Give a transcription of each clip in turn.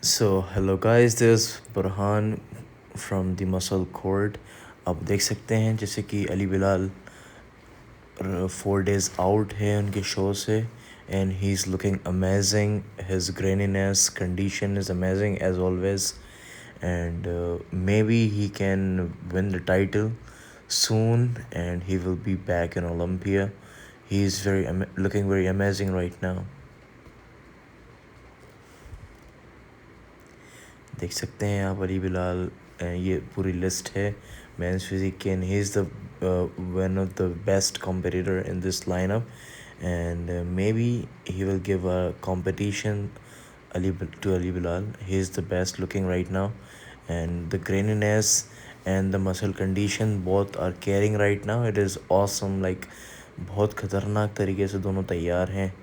So hello guys, this is Burhan from the Muscle Court. आप देख सकते हैं जैसे कि अली बिलाल 4 days आउट है उनके शो से and he's looking amazing. His graininess condition is amazing as always, and maybe he can win the title soon and he will be back in Olympia. He's looking very amazing right now. देख सकते हैं आप अली बिलाल ये पूरी list है men's physique की and he is the one of the best competitor in this lineup and may be he will give a competition to Ali Bilal. He is the best looking right now, and the graininess and the muscle condition both are carrying right now. It is awesome. Like बहुत खतरनाक तरीके से दोनों तैयार हैं.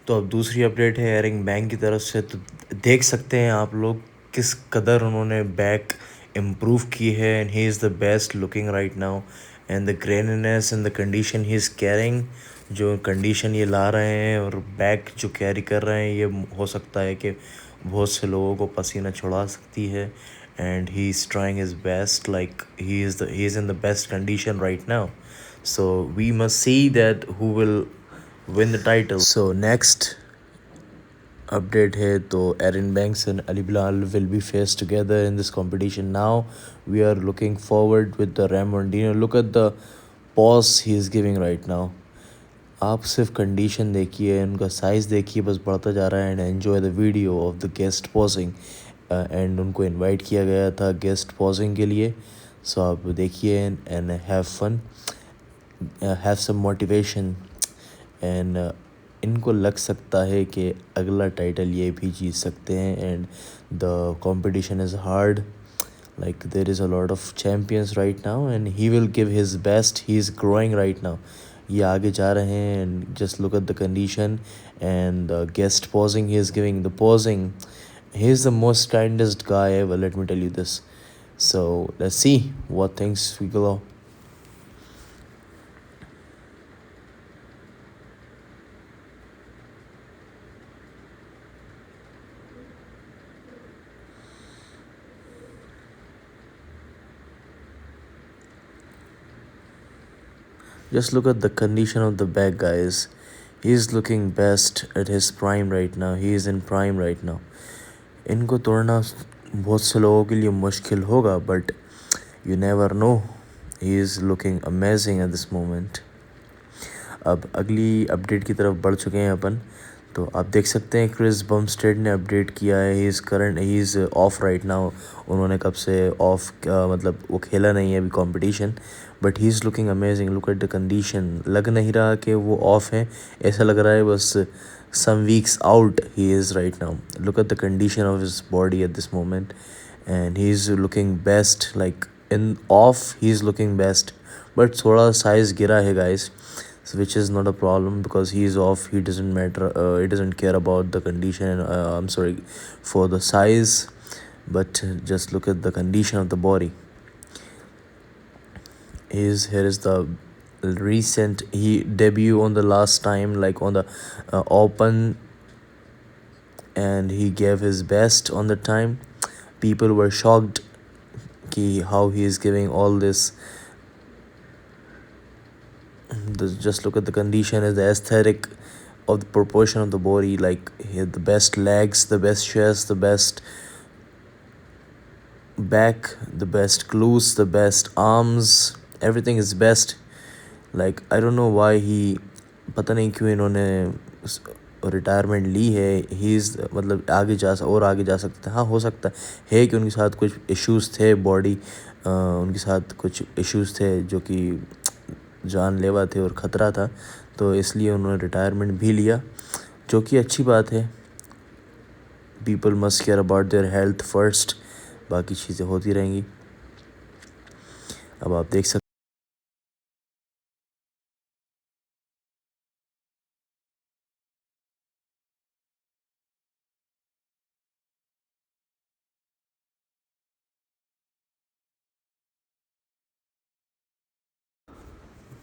तो अब दूसरी अपडेट है एरिंग बैंक की तरफ से. तो देख सकते हैं आप लोग किस कदर उन्होंने बैक इम्प्रूव की है and he is the best looking right now and the greenness and the condition he is carrying. जो कंडीशन ये ला रहे हैं और बैक जो कैरी कर रहे हैं ये हो सकता है कि बहुत से लोगों को पसीना छुड़ा सकती है and he is trying his best. Like he is in the best condition right now. So we must see that who will win the title. So next update है तो Aaron Banks and Ali Bilal will be faced together in this competition. Now we are looking forward with the Ramondino. Look at the pause he is giving right now. आप सिर्फ condition देखिए, उनका size देखिए, बस बढ़ता जा रहा है. And enjoy the video of the guest pausing. And उनको इनवाइट किया गया था गेस्ट पॉजिंग के लिए. सो आप देखिए and have fun, have some motivation. And इनको लग सकता है कि अगला टाइटल ये भी जीत सकते हैं. And the competition is hard. Like there is a lot of champions right now and he will give his best. He is growing right now. ये आगे जा रहे हैं and just look at the condition and the guest posing he is giving. The posing, he is the most kindest guy ever, let me tell you this. So let's see what things we go. Just look at the condition of the back, guys. He is looking best at his prime right now. He is in prime right now. इनको तोड़ना बहुत से लोगों के लिए मुश्किल होगा, but you never know. He is looking amazing at this moment. अब अगली अपडेट की तरफ बढ़ चुके हैं अपन. तो आप देख सकते हैं क्रिस बमस्टेड ने अपडेट किया है. He is of right now. उन्होंने कब से ऑफ, मतलब वो खेला नहीं है अभी competition, but he is looking amazing. Look at the condition. लग नहीं रहा कि वो ऑफ है, ऐसा लग रहा है बस some weeks out he is right now. Look at the condition of his body at this moment and he's looking best. Like in off he's looking best, but थोड़ा size गिरा है guys, which is not a problem because he is off. He doesn't matter, he doesn't care about the condition, I'm sorry for the size, but just look at the condition of the body. Here is the recent, he debut on the last time, like on the open, and he gave his best on the time. People were shocked how he is giving all this. Just look at the condition and the aesthetic of the proportion of the body. Like he had the best legs, the best chest, the best back, the best glutes, the best arms. Everything is best. Like I don't know why he, पता नहीं क्यों इन्होंने retirement ली है. He is मतलब आगे जा सकता है. हाँ, हो सकता है कि उनके साथ कुछ इश्यूज़ थे, बॉडी उनके साथ कुछ इश्यूज़ थे जो कि जानलेवा थे और ख़तरा था, तो इसलिए उन्होंने रिटायरमेंट भी लिया, जो कि अच्छी बात है. People must care about their health first. बाकी चीज़ें होती रहेंगी. अब आप देख सकते.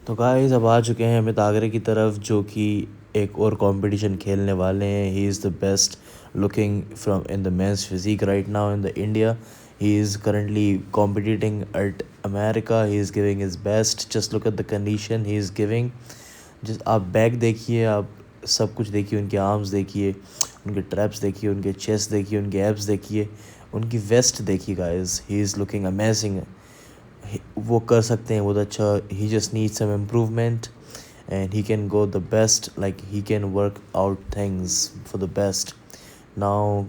तो गाइस अब आ चुके हैं अमित आगरे की तरफ, जो कि एक और कंपटीशन खेलने वाले हैं. ही is the best looking from in the men's physique right now in the India. He is currently competing at America. He is giving his best. Just look at the condition he is giving. Just आप back देखिए, आप सब कुछ देखिए, उनके arms देखिए, उनके traps देखिए, उनके चेस्ट देखिए, उनके एब्स देखिए, उनकी वेस्ट देखिए guys. He is looking amazing. वो कर सकते हैं बहुत अच्छा. He just need some improvement and he can go the best, like he can work out things for the best. Now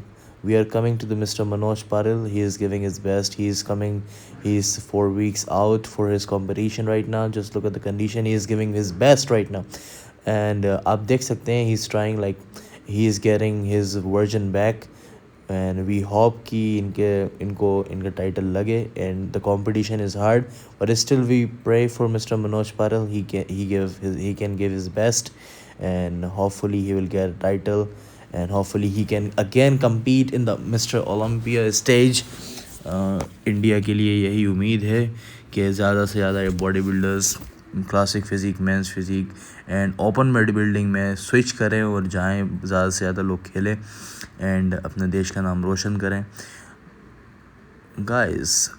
we are coming to the Mr. Manoj Paril. He is giving his best. He is coming. He is 4 weeks out for his competition right now. Just look at the condition. He is giving his best right now. And आप देख सकते हैं, he is trying, like he is getting his version back. And we hope कि इनका title लगे. And the competition is hard, but still we pray for Mr. Manoj Paril. He can give his best, and hopefully he will get a title, and hopefully he can again compete in the Mr. Olympia stage. India के लिए यही उम्मीद है कि ज़्यादा से ज़्यादा body builders classic physique, men's physique and open body building में स्विच करें और जाएं, ज़्यादा से ज़्यादा लोग खेलें एंड अपने देश का नाम रोशन करें. गाइस,